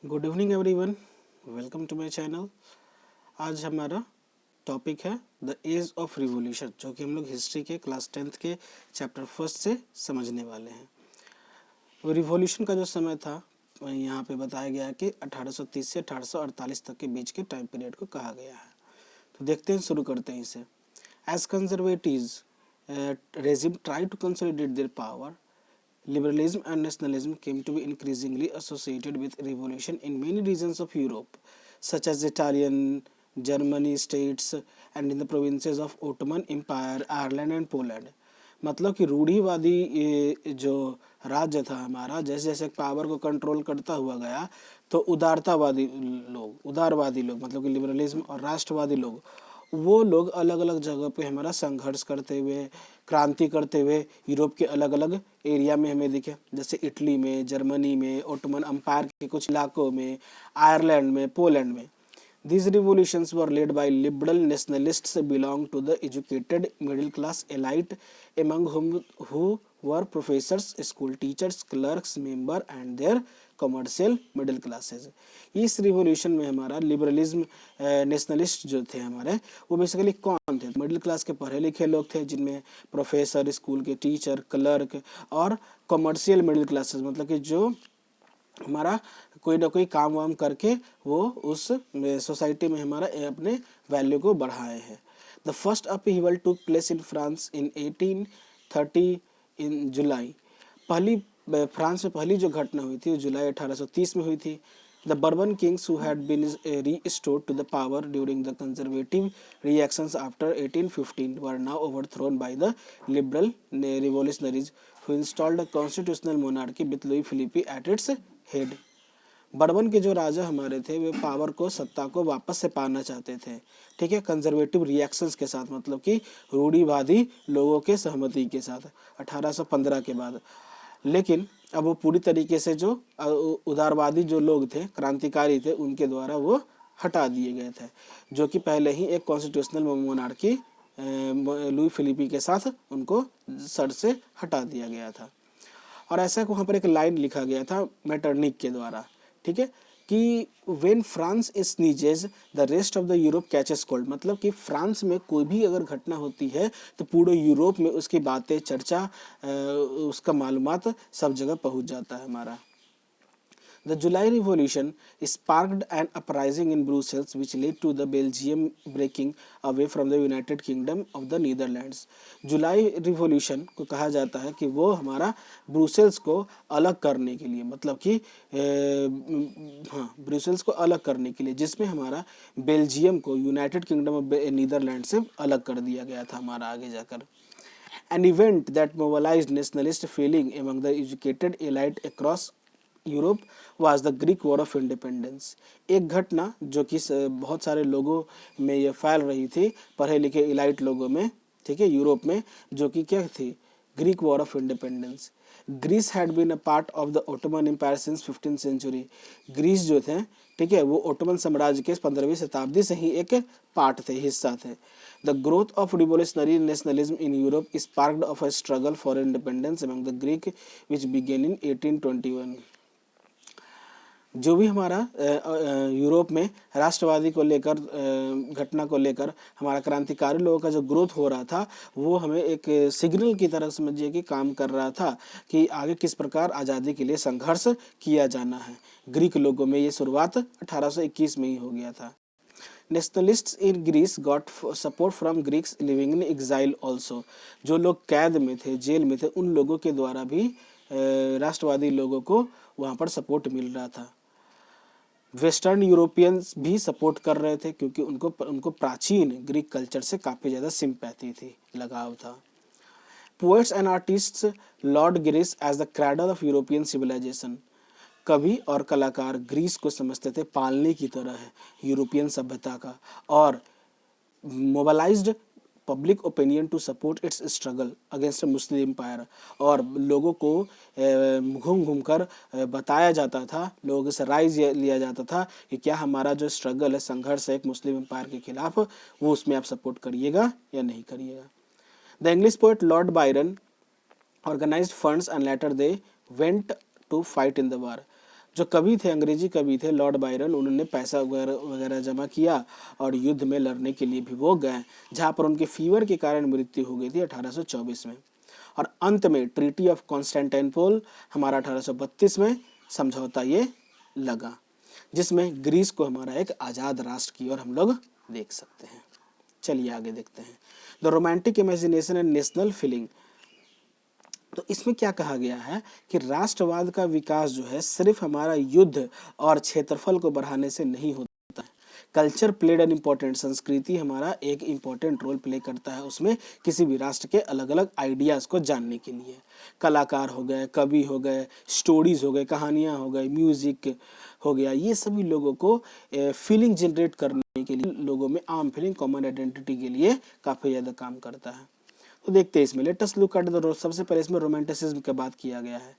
Good evening everyone, welcome to my channel. आज हमारा topic है द एज ऑफ रिवॉल्यूशन, जो कि हम लोग हिस्ट्री के क्लास 10th के चैप्टर फर्स्ट से समझने वाले हैं। रिवॉल्यूशन का जो समय था यहाँ पे बताया गया है कि 1830 से 1848 तक के बीच के टाइम पीरियड को कहा गया है। तो देखते हैं, शुरू करते हैं इसे। As conservatives regime try to consolidate their power, liberalism and nationalism came to be increasingly associated with revolution in many regions of Europe, such as Italian, Germany states, and in the provinces of Ottoman Empire, Ireland and Poland. मतलब कि रूढ़िवादी जो राज्य था हमारा, जैसे जैसे power को कंट्रोल करता हुआ गया, तो उदारवादी लोग मतलब कि लिबरलिज्म और राष्ट्रवादी लोग, वो लोग अलग अलग जगह पे हमारा संघर्ष करते हुए, क्रांति करते हुए यूरोप के अलग अलग एरिया में हमें दिखे। जैसे इटली में, जर्मनी में, ओटोमन अम्पायर के कुछ इलाकों में, आयरलैंड में, पोलैंड में। These revolutions were led by liberal nationalists belong to the educated middle class elite, among whom who were professors, school teachers, clerks, member and their commercial middle classes. इस revolution में हमारा liberalism nationalist जो थे हमारे, वो basically कौन थे? Middle class के पढ़े लिखे लोग थे, जिनमें प्रोफेसर, स्कूल के टीचर, क्लर्क और कमर्शियल मिडिल क्लासेज, मतलब कि जो हमारा कोई ना कोई काम वाम करके वो उस सोसाइटी में हमारा अपने वैल्यू को बढ़ाए हैं। The first upheaval took place in France in 1830 इन जुलाई। पहली फ्रांस में पहली जो घटना हुई थी वो जुलाई 1830 में हुई थी। The Bourbon kings who had been restored to the power during the conservative reactions after 1815 were now overthrown by the liberal revolutionaries who installed a constitutional monarchy with Louis Philippe at its head. Bourbon के जो राजा हमारे थे, वे power को, सत्ता को वापस से पाना चाहते थे, ठीक है, कंजर्वेटिव रिएक्शंस के साथ, मतलब कि रूढ़िवादी लोगों के सहमति के साथ 1815 के बाद। लेकिन अब वो पूरी तरीके से जो उदारवादी जो लोग थे, क्रांतिकारी थे, उनके द्वारा वो हटा दिए गए थे, जो कि पहले ही एक कॉन्स्टिट्यूशनल मोनार्की लुई फिलिपी के साथ उनको सर से हटा दिया गया था। और ऐसा वहाँ पर एक लाइन लिखा गया था मेटरनिक के द्वारा, ठीक है, कि when France sneezes the rest of the Europe catches cold, मतलब कि फ्रांस में कोई भी अगर घटना होती है तो पूरे यूरोप में उसकी बातें, चर्चा, उसका मालूमात सब जगह पहुंच जाता है हमारा। The July Revolution sparked an uprising in Brussels which led to the Belgium breaking away from the United Kingdom of the Netherlands. July revolution को कहा जाता है कि वो हमारा ब्रुसेल्स को अलग करने के लिए, मतलब कि ब्रुसेल्स को अलग करने के लिए, जिसमें हमारा बेल्जियम को यूनाइटेड किंगडम ऑफ नीदरलैंड से अलग कर दिया गया था हमारा आगे जाकर। An event that mobilized nationalist feeling among the educated elite across Europe was the Greek war of independence. एक घटना जो कि बहुत सारे लोगों में ये फैल रही थी, पढ़े लिखे इलाइट लोगों में, ठीक है, यूरोप में, जो कि क्या थी? Greek war of independence. Greece had been a part of the Ottoman empire since 15th century. Greece जो थे, ठीक है, वो ओटोमन साम्राज्य के 15वीं शताब्दी से ही एक पार्ट थे, हिस्सा थे। The growth of revolutionary nationalism in Europe sparked off a struggle for independence among the Greek which began in 1821। जो भी हमारा यूरोप में राष्ट्रवादी को लेकर, घटना को लेकर हमारा क्रांतिकारी लोगों का जो ग्रोथ हो रहा था, वो हमें एक सिग्नल की तरह समझिए कि काम कर रहा था कि आगे किस प्रकार आज़ादी के लिए संघर्ष किया जाना है। ग्रीक लोगों में ये शुरुआत 1821 में ही हो गया था। Nationalists in Greece got support from Greeks living in exile also. जो लोग कैद में थे, जेल में थे, उन लोगों के द्वारा भी राष्ट्रवादी लोगों को वहाँ पर सपोर्ट मिल रहा था। वेस्टर्न यूरोपियंस भी सपोर्ट कर रहे थे, क्योंकि उनको प्राचीन ग्रीक कल्चर से काफ़ी ज़्यादा सिंपैथी थी, लगाव था। Poets and artists laud Greece as the cradle of European civilisation. कवि और कलाकार ग्रीस को समझते थे पालने की तरह है यूरोपियन सभ्यता का, और mobilised public opinion to support its struggle against Muslim empire. और लोगों को घूम घूम कर बताया जाता था, लोगों से राय लिया जाता था कि क्या हमारा जो स्ट्रगल है, संघर्ष है एक मुस्लिम एम्पायर के खिलाफ, वो उसमें आप सपोर्ट करिएगा या नहीं करिएगा। The English poet Lord Byron organized funds and later they went to fight in the war। जो कवि थे, अंग्रेजी कवि थे लॉर्ड बायरन, उन्होंने पैसा वगैरह वगैरह जमा किया और युद्ध में लड़ने के लिए भी वो गए, जहाँ पर उनके फीवर के कारण मृत्यु हो गई थी 1824 में। और अंत में ट्रीटी ऑफ कॉन्स्टेंटिनोपल हमारा 1832 में समझौता ये लगा, जिसमें ग्रीस को हमारा एक आज़ाद राष्ट्र की ओर हम लोग देख सकते हैं। चलिए आगे देखते हैं। The romantic imagination and national feeling. तो इसमें क्या कहा गया है कि राष्ट्रवाद का विकास जो है सिर्फ हमारा युद्ध और क्षेत्रफल को बढ़ाने से नहीं होता है। कल्चर प्लेड एन इम्पोर्टेंट, संस्कृति हमारा एक इम्पोर्टेंट रोल प्ले करता है उसमें, किसी भी राष्ट्र के अलग अलग आइडियाज़ को जानने के लिए। कलाकार हो गए, कवि हो गए, स्टोरीज हो गए, कहानियाँ हो गई, म्यूजिक हो गया, ये सभी लोगों को फीलिंग जनरेट करने के लिए, लोगों में आम फीलिंग, कॉमन आइडेंटिटी के लिए काफ़ी ज़्यादा काम करता है। तो देखते हैं इसमें, let us look at the, सबसे पहले इसमें रोमांटिसिज्म की बात किया गया है।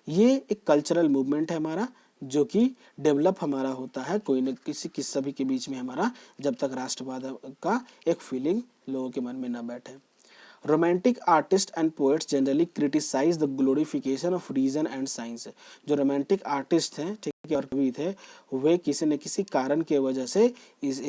ये एक कल्चरल मूवमेंट है हमारा, जो कि डेवलप हमारा होता है कोई न किसी सभी के बीच में हमारा, जब तक राष्ट्रवाद का एक फीलिंग लोगों के मन में न बैठे। Romantic artist and poets generally criticise the glorification of reason and science. जो रोमांटिक आर्टिस्ट हैं, ठीक है, और कवि थे, वे किसी न किसी कारण के वजह से इस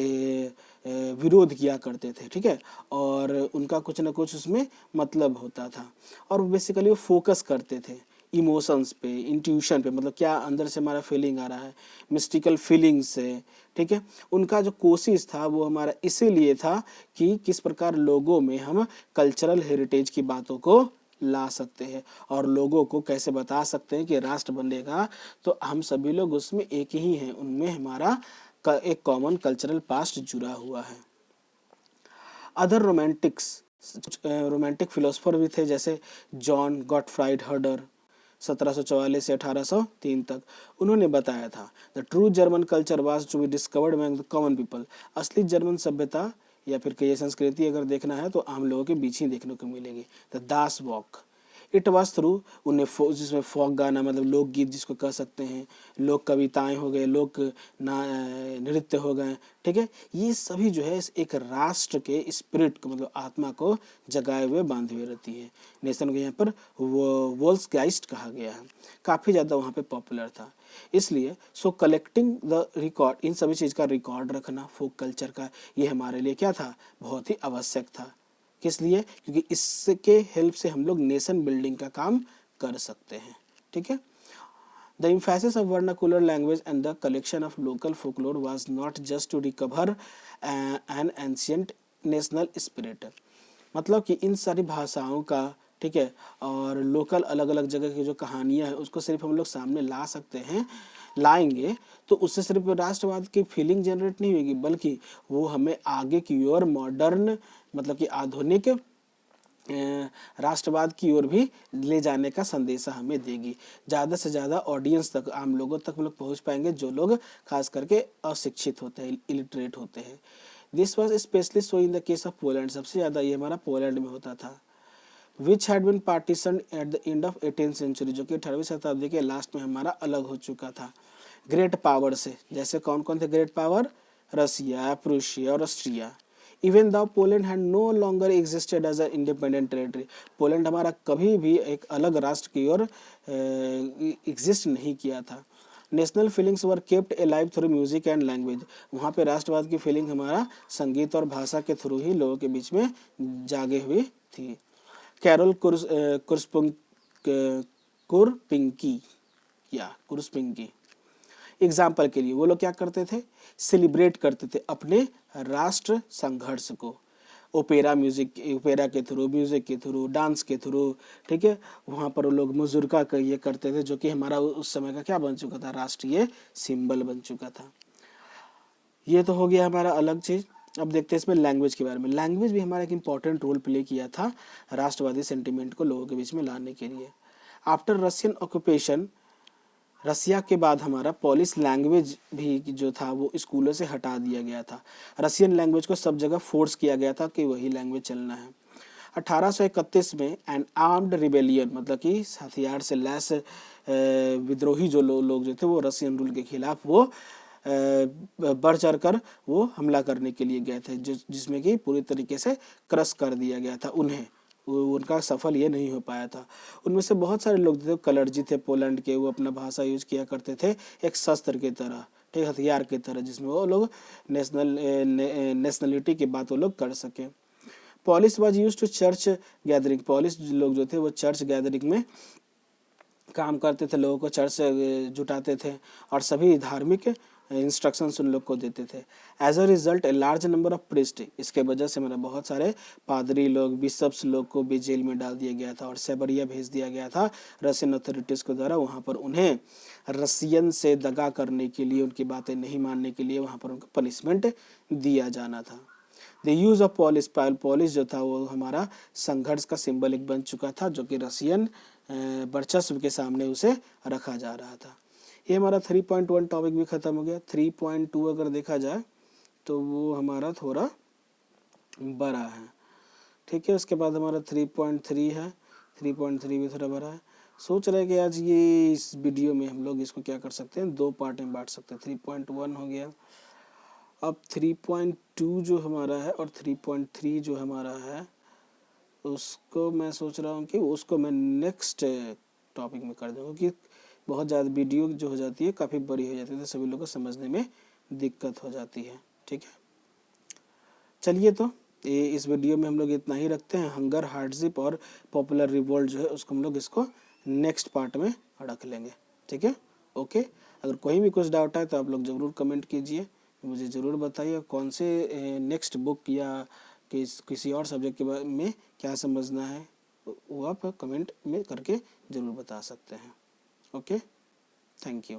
विरोध किया करते थे, ठीक है, और उनका कुछ ना कुछ उसमें मतलब होता था, और बेसिकली वो फोकस करते थे इमोशंस पे, इंट्यूशन पे, मतलब क्या अंदर से हमारा फीलिंग आ रहा है, मिस्टिकल फीलिंग्स से, ठीक है। उनका जो कोशिश था वो हमारा इसीलिए था कि किस प्रकार लोगों में हम कल्चरल हेरिटेज की बातों को ला सकते हैं और लोगों को कैसे बता सकते हैं कि राष्ट्र बनेगा तो हम सभी लोग उसमें एक ही हैं, उनमें हमारा एक कॉमन कल्चरल पास्ट जुड़ा हुआ है। अदर रोमांटिक्स, रोमांटिक फिलोसफर भी थे, जैसे जॉन गॉटफ्राइड हर्डर 1744 से 1803 तक। उन्होंने बताया था the true German culture was to be discovered among the common people. असली जर्मन सभ्यता या फिर कई संस्कृति अगर देखना है तो आम लोगों के बीच ही देखने को मिलेगी। The Das walk it was through, उन्हें जिसमें फोक गाना मतलब लोकगीत जिसको कह सकते हैं, लोक कविताएं हो गए, लोक नृत्य हो गए, ठीक है, ये सभी जो है एक राष्ट्र के स्पिरिट को मतलब आत्मा को जगाए हुए बांधे हुए रहती है। नेशन को यहाँ पर वो वोल्सगाइस्ट कहा गया है, काफ़ी ज़्यादा वहाँ पे पॉपुलर था। इसलिए सो कलेक्टिंग द रिकॉर्ड, इन सभी चीज़ का रिकॉर्ड रखना फोक कल्चर का, ये हमारे लिए क्या था, बहुत ही आवश्यक था। किस लिए, क्योंकि इसके हेल्प से हम लोग नेशन बिल्डिंग का काम कर सकते हैं, ठीक है। The emphasis of vernacular language and the collection of local folklore was not just to recover an ancient national spirit। मतलब कि इन सारी भाषाओं का, ठीक है, और लोकल अलग अलग जगह की जो कहानियाँ हैं उसको सिर्फ हम लोग सामने ला सकते हैं, लाएंगे तो उससे सिर्फ राष्ट्रवाद की फीलिंग जनरेट नहीं होगी, बल्कि वो हमें आगे की ओर मॉडर्न मतलब कि आधुनिक राष्ट्रवाद की ओर भी ले जाने का संदेशा हमें देगी। ज़्यादा से ज़्यादा ऑडियंस तक, आम लोगों तक हम लोग पहुँच पाएंगे जो लोग खास करके अशिक्षित होते हैं, इलिटरेट होते हैं। This was specially so in the case of Poland. सबसे ज़्यादा ये हमारा पोलैंड में होता था। Which had been partition at the end of 18th century, जो कि 18वीं शताब्दी के लास्ट में हमारा अलग हो चुका था ग्रेट पावर से। जैसे कौन कौन थे ग्रेट पावर, रसिया, प्रूशिया और Austria. Even the Poland had no longer existed as a independent territory. Poland हमारा कभी भी एक अलग राष्ट्र की ओर एग्जिस्ट नहीं किया था। National feelings were kept A live through music and language. वहाँ पे राष्ट्रवाद की फीलिंग हमारा संगीत और भाषा के थ्रू ही लोगों के बीच में जागे हुई थी। कैरोल कुरुस्पिंकी एग्जाम्पल के लिए वो लोग क्या करते थे, सेलिब्रेट करते थे अपने राष्ट्र संघर्ष को ओपेरा म्यूजिक, ओपेरा के थ्रू, म्यूजिक के थ्रू, डांस के थ्रू, ठीक है। वहाँ पर वो लोग मुजुर्का का ये करते थे, जो कि हमारा उस समय का क्या बन चुका था, राष्ट्रीय सिंबल बन चुका था। ये तो हो गया हमारा अलग चीज़। अब देखते हैं इसमें लैंग्वेज के बारे में। लैंग्वेज भी हमारा एक इम्पॉर्टेंट रोल प्ले किया था राष्ट्रवादी सेंटिमेंट को लोगों के बीच में लाने के लिए। आफ्टर रशियन ऑक्यूपेशन, रसिया के बाद हमारा पोलिश लैंग्वेज भी जो था वो स्कूलों से हटा दिया गया था। रशियन लैंग्वेज को सब जगह फोर्स किया गया था कि वही लैंग्वेज चलना है। 1831 में एन आर्म्ड रिबेलियन, मतलब कि हथियार से लैस विद्रोही जो लोग जो थे वो रशियन रूल के खिलाफ वो बढ़ चढ़ कर वो हमला करने के लिए गए थे, जिसमें कि पूरी तरीके से क्रश कर दिया गया था उन्हें, उनका सफल ये नहीं हो पाया था। उनमें से बहुत सारे लोग थे, कलर्जी थे पोलैंड के, वो अपना भाषा यूज किया करते थे एक शस्त्र की तरह, ठीक, हथियार की तरह, जिसमें वो लोग नेशनलिटी की बात वो लोग कर सके। Polish was use to church gathering, Polish लोग जो थे वो चर्च गैदरिंग में काम करते थे, लोगों को चर्च से जुटाते थे और सभी धार्मिक इंस्ट्रक्शंस उन लोग को देते थे। As a result a large number of priest, इसके वजह से मेरा बहुत सारे पादरी लोग, बिशप्स लोग को भी जेल में डाल दिया गया था और सेबरिया भेज दिया गया था रशियन अथॉरिटीज़ के द्वारा। वहाँ पर उन्हें रसियन से दगा करने के लिए, उनकी बातें नहीं मानने के लिए वहाँ पर उनको पनिशमेंट दिया जाना था। The use of polish, polish जो था वो हमारा संघर्ष का सिंबल एक बन चुका था, जो कि रसियन वर्चस्व के सामने उसे रखा जा रहा था। ये हमारा 3.1 टॉपिक भी खत्म हो गया। 3.2 अगर देखा जाए तो वो हमारा थोड़ा बड़ा है, ठीक है। उसके बाद हमारा 3.3 है, 3.3 भी थोड़ा बड़ा है। सोच रहे हैं कि आज ये इस वीडियो में हम लोग इसको क्या कर सकते हैं, 2 पार्ट में बांट सकते हैं। 3.1 हो गया, अब 3.2 जो हमारा है और 3.3 जो हमारा है उसको मैं सोच रहा हूँ कि उसको मैं नेक्स्ट टॉपिक में कर दूँगा, क्योंकि बहुत ज़्यादा वीडियो जो हो जाती है काफ़ी बड़ी हो जाती है, तो सभी लोगों को समझने में दिक्कत हो जाती है, ठीक है। चलिए, तो ये इस वीडियो में हम लोग इतना ही रखते हैं। हंगर, हार्डशिप और पॉपुलर रिवोल्ट जो है उसको हम लोग इसको नेक्स्ट पार्ट में रख लेंगे, ठीक है। ओके, अगर कोई भी कुछ डाउट है तो आप लोग ज़रूर कमेंट कीजिए, मुझे ज़रूर बताइए कौन से नेक्स्ट बुक या किसी और सब्जेक्ट के बारे में क्या समझना है, वो आप कमेंट में करके ज़रूर बता सकते हैं। Okay, thank you.